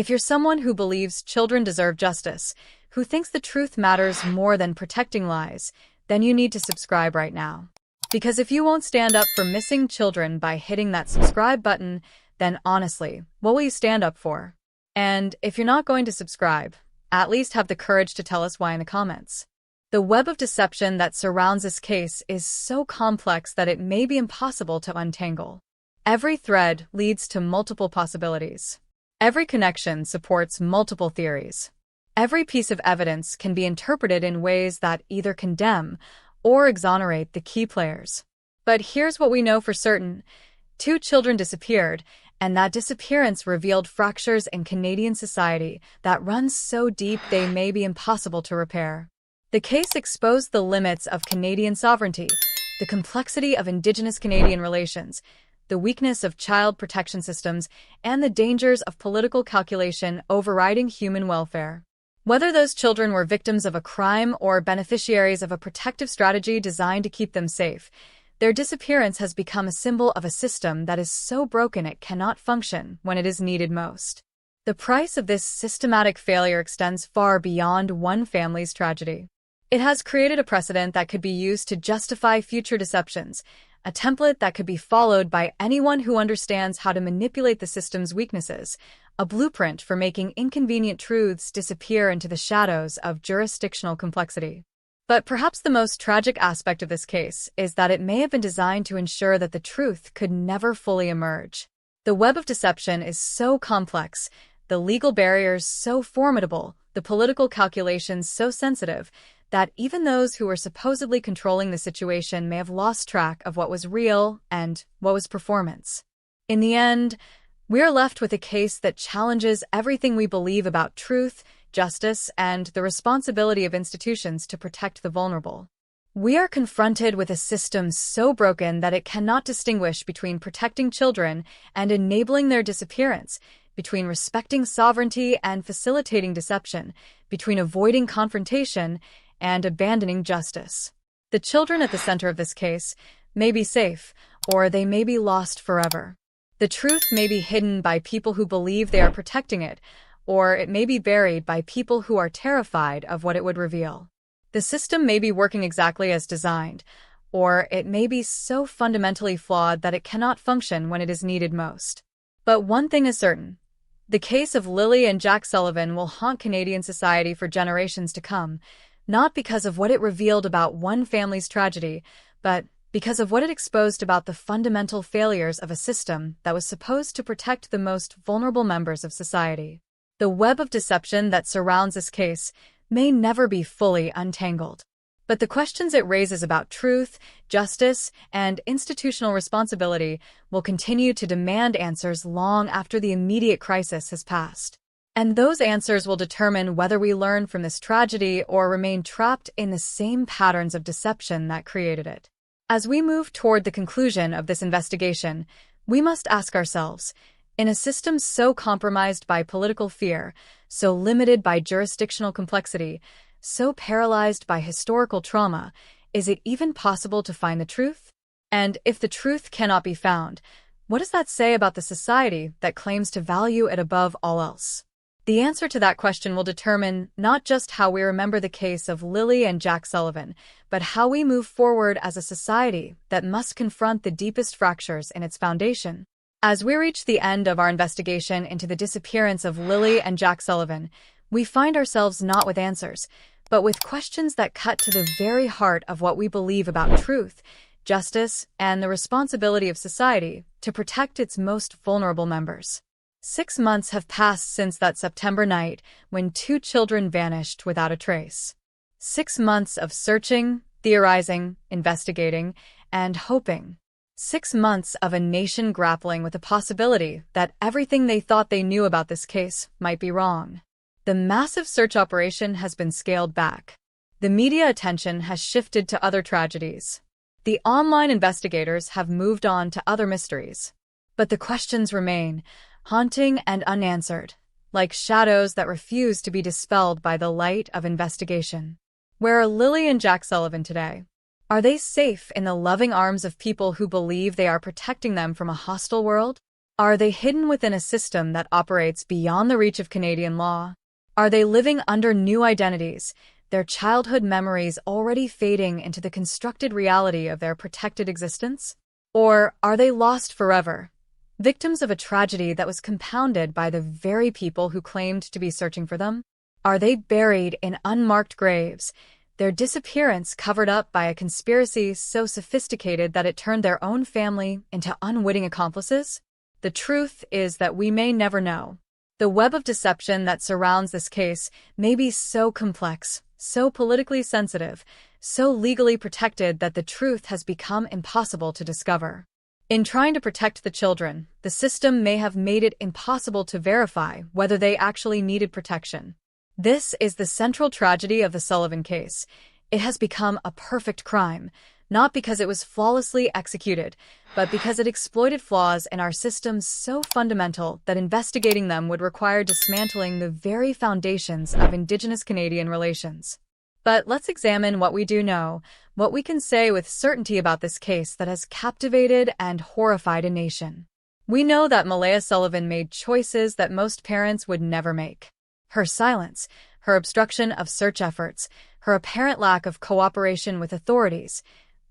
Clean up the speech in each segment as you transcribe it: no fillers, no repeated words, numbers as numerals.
If you're someone who believes children deserve justice, who thinks the truth matters more than protecting lies, then you need to subscribe right now. Because if you won't stand up for missing children by hitting that subscribe button, then honestly, what will you stand up for? And if you're not going to subscribe, at least have the courage to tell us why in the comments. The web of deception that surrounds this case is so complex that it may be impossible to untangle. Every thread leads to multiple possibilities. Every connection supports multiple theories. Every piece of evidence can be interpreted in ways that either condemn or exonerate the key players. But here's what we know for certain. 2 children disappeared, and that disappearance revealed fractures in Canadian society that run so deep they may be impossible to repair. The case exposed the limits of Canadian sovereignty, the complexity of Indigenous Canadian relations, the weakness of child protection systems, and the dangers of political calculation overriding human welfare. Whether those children were victims of a crime or beneficiaries of a protective strategy designed to keep them safe, their disappearance has become a symbol of a system that is so broken it cannot function when it is needed most. The price of this systematic failure extends far beyond one family's tragedy. It has created a precedent that could be used to justify future deceptions, a template that could be followed by anyone who understands how to manipulate the system's weaknesses, a blueprint for making inconvenient truths disappear into the shadows of jurisdictional complexity. But perhaps the most tragic aspect of this case is that it may have been designed to ensure that the truth could never fully emerge. The web of deception is so complex, the legal barriers so formidable, the political calculations so sensitive, that even those who were supposedly controlling the situation may have lost track of what was real and what was performance. In the end, we are left with a case that challenges everything we believe about truth, justice, and the responsibility of institutions to protect the vulnerable. We are confronted with a system so broken that it cannot distinguish between protecting children and enabling their disappearance, between respecting sovereignty and facilitating deception, between avoiding confrontation and abandoning justice. The children at the center of this case may be safe, or they may be lost forever. The truth may be hidden by people who believe they are protecting it, or it may be buried by people who are terrified of what it would reveal. The system may be working exactly as designed, or it may be so fundamentally flawed that it cannot function when it is needed most. But one thing is certain. The case of Lily and Jack Sullivan will haunt Canadian society for generations to come, not because of what it revealed about one family's tragedy, but because of what it exposed about the fundamental failures of a system that was supposed to protect the most vulnerable members of society. The web of deception that surrounds this case may never be fully untangled. But the questions it raises about truth, justice, and institutional responsibility will continue to demand answers long after the immediate crisis has passed. And those answers will determine whether we learn from this tragedy or remain trapped in the same patterns of deception that created it. As we move toward the conclusion of this investigation, we must ask ourselves, in a system so compromised by political fear, so limited by jurisdictional complexity, so paralyzed by historical trauma, is it even possible to find the truth? And if the truth cannot be found, what does that say about the society that claims to value it above all else? The answer to that question will determine not just how we remember the case of Lily and Jack Sullivan, but how we move forward as a society that must confront the deepest fractures in its foundation. As we reach the end of our investigation into the disappearance of Lily and Jack Sullivan, we find ourselves not with answers, but with questions that cut to the very heart of what we believe about truth, justice, and the responsibility of society to protect its most vulnerable members. 6 months have passed since that September night when 2 children vanished without a trace. 6 months of searching, theorizing, investigating, and hoping. 6 months of a nation grappling with the possibility that everything they thought they knew about this case might be wrong. The massive search operation has been scaled back. The media attention has shifted to other tragedies. The online investigators have moved on to other mysteries. But the questions remain, haunting and unanswered, like shadows that refuse to be dispelled by the light of investigation. Where are Lily and Jack Sullivan today? Are they safe in the loving arms of people who believe they are protecting them from a hostile world? Are they hidden within a system that operates beyond the reach of Canadian law? Are they living under new identities, their childhood memories already fading into the constructed reality of their protected existence? Or are they lost forever, victims of a tragedy that was compounded by the very people who claimed to be searching for them? Are they buried in unmarked graves, their disappearance covered up by a conspiracy so sophisticated that it turned their own family into unwitting accomplices? The truth is that we may never know. The web of deception that surrounds this case may be so complex, so politically sensitive, so legally protected that the truth has become impossible to discover. In trying to protect the children, the system may have made it impossible to verify whether they actually needed protection. This is the central tragedy of the Sullivan case. It has become a perfect crime, not because it was flawlessly executed, but because it exploited flaws in our systems so fundamental that investigating them would require dismantling the very foundations of Indigenous Canadian relations. But let's examine what we do know, what we can say with certainty about this case that has captivated and horrified a nation. We know that Malaya Sullivan made choices that most parents would never make. Her silence, her obstruction of search efforts, her apparent lack of cooperation with authorities,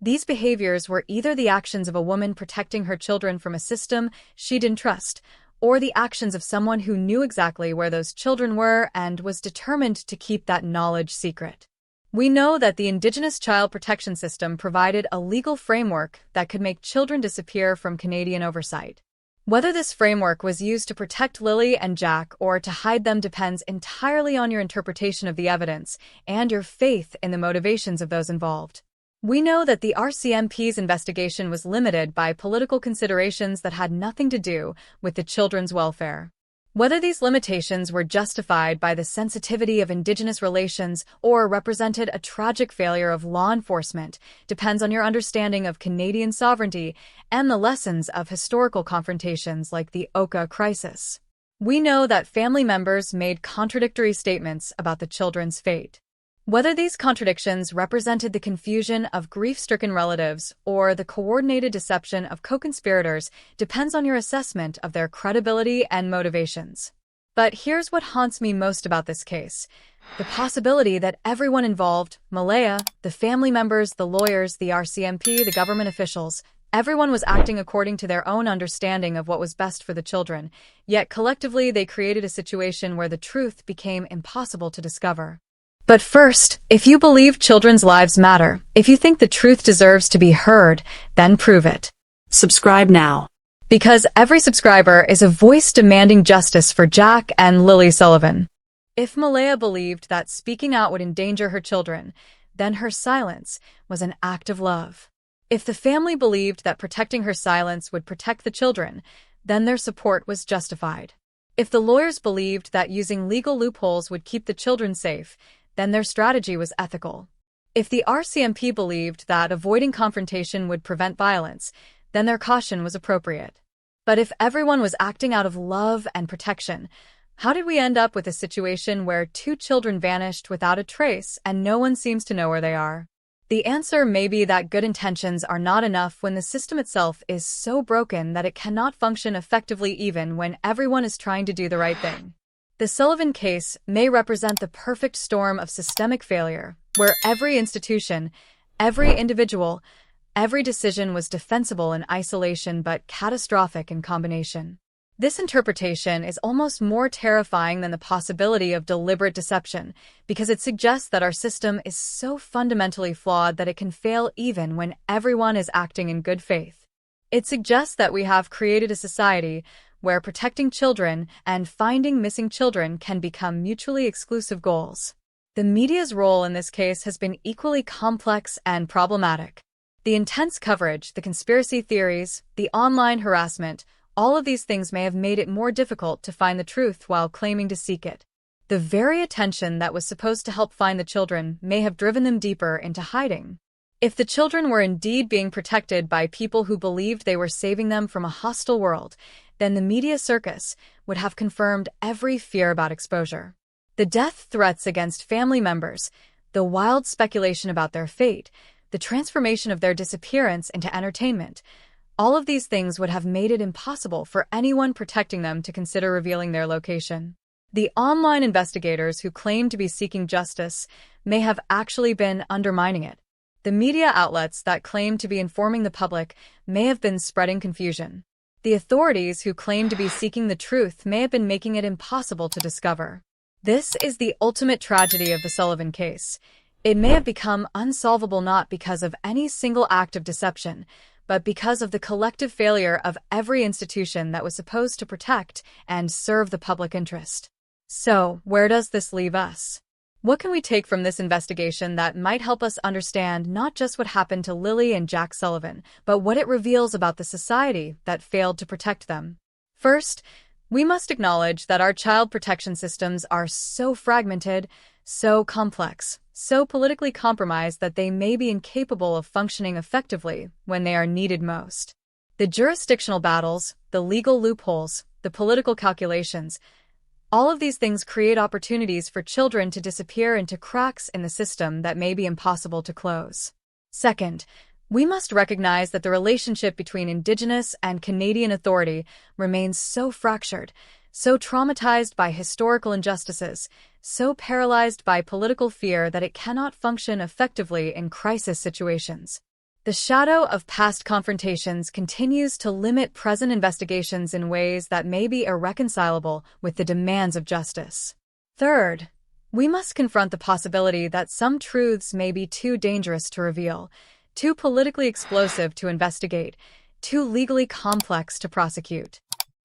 these behaviors were either the actions of a woman protecting her children from a system she didn't trust, or the actions of someone who knew exactly where those children were and was determined to keep that knowledge secret. We know that the Indigenous Child Protection System provided a legal framework that could make children disappear from Canadian oversight. Whether this framework was used to protect Lily and Jack or to hide them depends entirely on your interpretation of the evidence and your faith in the motivations of those involved. We know that the RCMP's investigation was limited by political considerations that had nothing to do with the children's welfare. Whether these limitations were justified by the sensitivity of Indigenous relations or represented a tragic failure of law enforcement depends on your understanding of Canadian sovereignty and the lessons of historical confrontations like the Oka crisis. We know that family members made contradictory statements about the children's fate. Whether these contradictions represented the confusion of grief-stricken relatives or the coordinated deception of co-conspirators depends on your assessment of their credibility and motivations. But here's what haunts me most about this case: the possibility that everyone involved, Malaya, the family members, the lawyers, the RCMP, the government officials, everyone was acting according to their own understanding of what was best for the children, yet collectively they created a situation where the truth became impossible to discover. But first, if you believe children's lives matter, if you think the truth deserves to be heard, then prove it. Subscribe now. Because every subscriber is a voice demanding justice for Jack and Lily Sullivan. If Malaya believed that speaking out would endanger her children, then her silence was an act of love. If the family believed that protecting her silence would protect the children, then their support was justified. If the lawyers believed that using legal loopholes would keep the children safe, then their strategy was ethical. If the RCMP believed that avoiding confrontation would prevent violence, then their caution was appropriate. But if everyone was acting out of love and protection, how did we end up with a situation where 2 children vanished without a trace and no one seems to know where they are? The answer may be that good intentions are not enough when the system itself is so broken that it cannot function effectively even when everyone is trying to do the right thing. The Sullivan case may represent the perfect storm of systemic failure, where every institution, every individual, every decision was defensible in isolation but catastrophic in combination. This interpretation is almost more terrifying than the possibility of deliberate deception, because it suggests that our system is so fundamentally flawed that it can fail even when everyone is acting in good faith. It suggests that we have created a society where protecting children and finding missing children can become mutually exclusive goals. The media's role in this case has been equally complex and problematic. The intense coverage, the conspiracy theories, the online harassment, all of these things may have made it more difficult to find the truth while claiming to seek it. The very attention that was supposed to help find the children may have driven them deeper into hiding. If the children were indeed being protected by people who believed they were saving them from a hostile world, then the media circus would have confirmed every fear about exposure. The death threats against family members, the wild speculation about their fate, the transformation of their disappearance into entertainment, All of these things would have made it impossible for anyone protecting them to consider revealing their location. The online investigators who claim to be seeking justice may have actually been undermining it. The media outlets that claim to be informing the public may have been spreading confusion. The authorities who claim to be seeking the truth may have been making it impossible to discover. This is the ultimate tragedy of the Sullivan case. It may have become unsolvable not because of any single act of deception, but because of the collective failure of every institution that was supposed to protect and serve the public interest. So, where does this leave us? What can we take from this investigation that might help us understand not just what happened to Lily and Jack Sullivan, but what it reveals about the society that failed to protect them? First, we must acknowledge that our child protection systems are so fragmented, so complex, so politically compromised that they may be incapable of functioning effectively when they are needed most. The jurisdictional battles, the legal loopholes, the political calculations, all of these things create opportunities for children to disappear into cracks in the system that may be impossible to close. Second, we must recognize that the relationship between Indigenous and Canadian authority remains so fractured, so traumatized by historical injustices, so paralyzed by political fear that it cannot function effectively in crisis situations. The shadow of past confrontations continues to limit present investigations in ways that may be irreconcilable with the demands of justice. Third, we must confront the possibility that some truths may be too dangerous to reveal, too politically explosive to investigate, too legally complex to prosecute.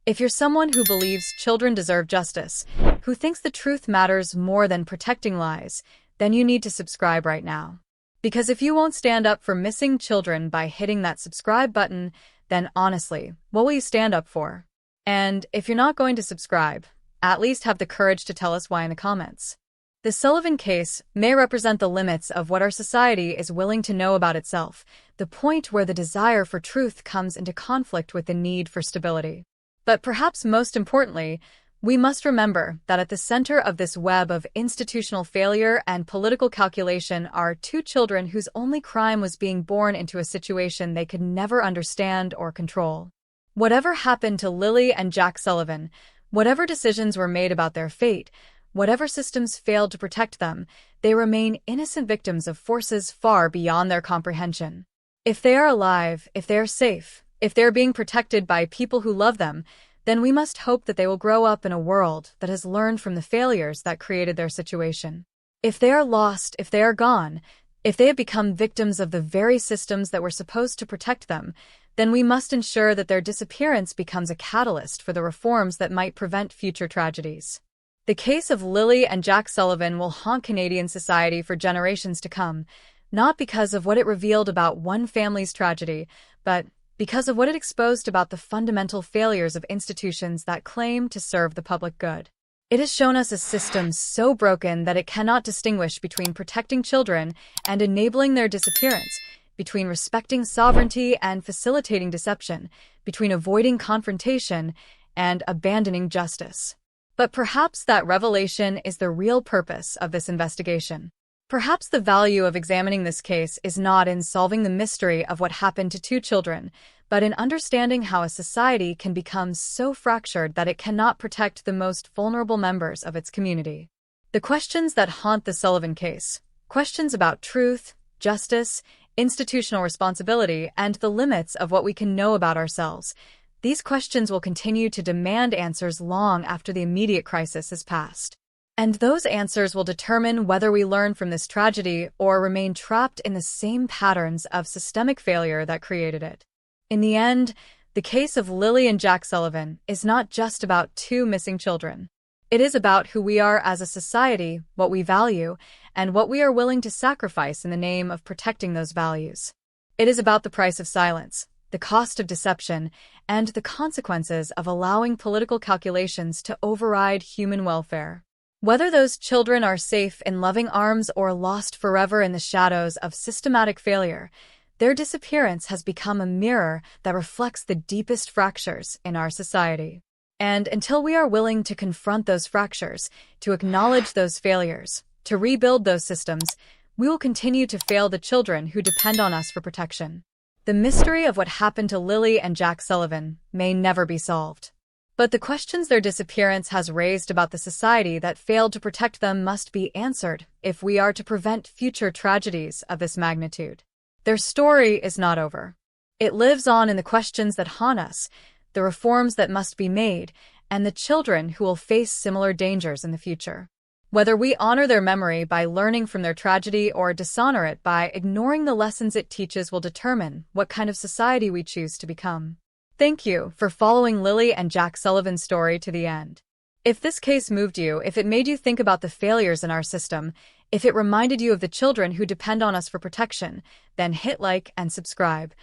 If you're someone who believes children deserve justice, who thinks the truth matters more than protecting lies, then you need to subscribe right now. Because if you won't stand up for missing children by hitting that subscribe button, then honestly, what will you stand up for? And if you're not going to subscribe, at least have the courage to tell us why in the comments. The Sullivan case may represent the limits of what our society is willing to know about itself, the point where the desire for truth comes into conflict with the need for stability. But perhaps most importantly, we must remember that at the center of this web of institutional failure and political calculation are two children whose only crime was being born into a situation they could never understand or control. Whatever happened to Lily and Jack Sullivan, whatever decisions were made about their fate, whatever systems failed to protect them, they remain innocent victims of forces far beyond their comprehension. If they are alive, if they are safe, if they are being protected by people who love them, then we must hope that they will grow up in a world that has learned from the failures that created their situation. If they are lost, if they are gone, if they have become victims of the very systems that were supposed to protect them, then we must ensure that their disappearance becomes a catalyst for the reforms that might prevent future tragedies. The case of Lily and Jack Sullivan will haunt Canadian society for generations to come, not because of what it revealed about one family's tragedy, but because of what it exposed about the fundamental failures of institutions that claim to serve the public good. It has shown us a system so broken that it cannot distinguish between protecting children and enabling their disappearance, between respecting sovereignty and facilitating deception, between avoiding confrontation and abandoning justice. But perhaps that revelation is the real purpose of this investigation. Perhaps the value of examining this case is not in solving the mystery of what happened to two children, but in understanding how a society can become so fractured that it cannot protect the most vulnerable members of its community. The questions that haunt the Sullivan case, questions about truth, justice, institutional responsibility, and the limits of what we can know about ourselves, these questions will continue to demand answers long after the immediate crisis has passed. And those answers will determine whether we learn from this tragedy or remain trapped in the same patterns of systemic failure that created it. In the end, the case of Lily and Jack Sullivan is not just about two missing children. It is about who we are as a society, what we value, and what we are willing to sacrifice in the name of protecting those values. It is about the price of silence, the cost of deception, and the consequences of allowing political calculations to override human welfare. Whether those children are safe in loving arms or lost forever in the shadows of systematic failure, their disappearance has become a mirror that reflects the deepest fractures in our society. And until we are willing to confront those fractures, to acknowledge those failures, to rebuild those systems, we will continue to fail the children who depend on us for protection. The mystery of what happened to Lily and Jack Sullivan may never be solved. But the questions their disappearance has raised about the society that failed to protect them must be answered if we are to prevent future tragedies of this magnitude. Their story is not over. It lives on in the questions that haunt us, the reforms that must be made, and the children who will face similar dangers in the future. Whether we honor their memory by learning from their tragedy or dishonor it by ignoring the lessons it teaches will determine what kind of society we choose to become. Thank you for following Lily and Jack Sullivan's story to the end. If this case moved you, if it made you think about the failures in our system, if it reminded you of the children who depend on us for protection, then hit like and subscribe.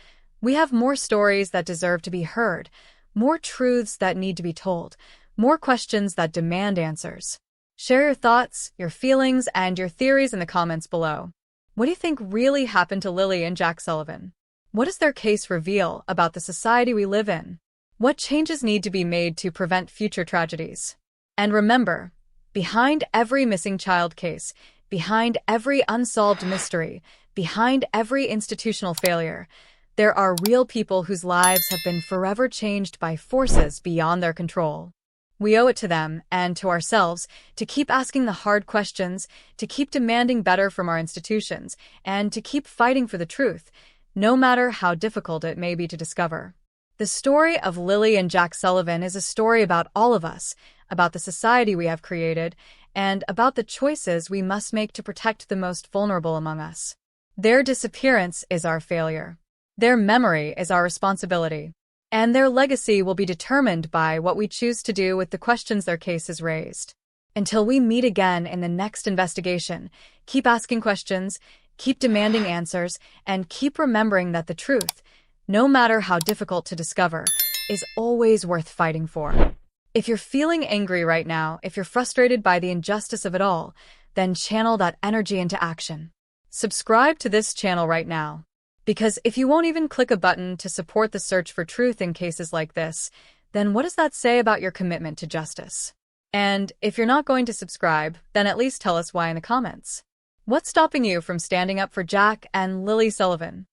We have more stories that deserve to be heard, more truths that need to be told, more questions that demand answers. Share your thoughts, your feelings, and your theories in the comments below. What do you think really happened to Lily and Jack Sullivan? What does their case reveal about the society we live in? What changes need to be made to prevent future tragedies? And remember, behind every missing child case, behind every unsolved mystery, behind every institutional failure, there are real people whose lives have been forever changed by forces beyond their control. We owe it to them and to ourselves to keep asking the hard questions, to keep demanding better from our institutions, and to keep fighting for the truth, no matter how difficult it may be to discover. The story of Lily and Jack Sullivan is a story about all of us, about the society we have created, and about the choices we must make to protect the most vulnerable among us. Their disappearance is our failure. Their memory is our responsibility. And their legacy will be determined by what we choose to do with the questions their case has raised. Until we meet again in the next investigation, keep asking questions, keep demanding answers, and keep remembering that the truth, no matter how difficult to discover, is always worth fighting for. If you're feeling angry right now, if you're frustrated by the injustice of it all, then channel that energy into action. Subscribe to this channel right now. Because if you won't even click a button to support the search for truth in cases like this, then what does that say about your commitment to justice? And if you're not going to subscribe, then at least tell us why in the comments. What's stopping you from standing up for Jack and Lily Sullivan?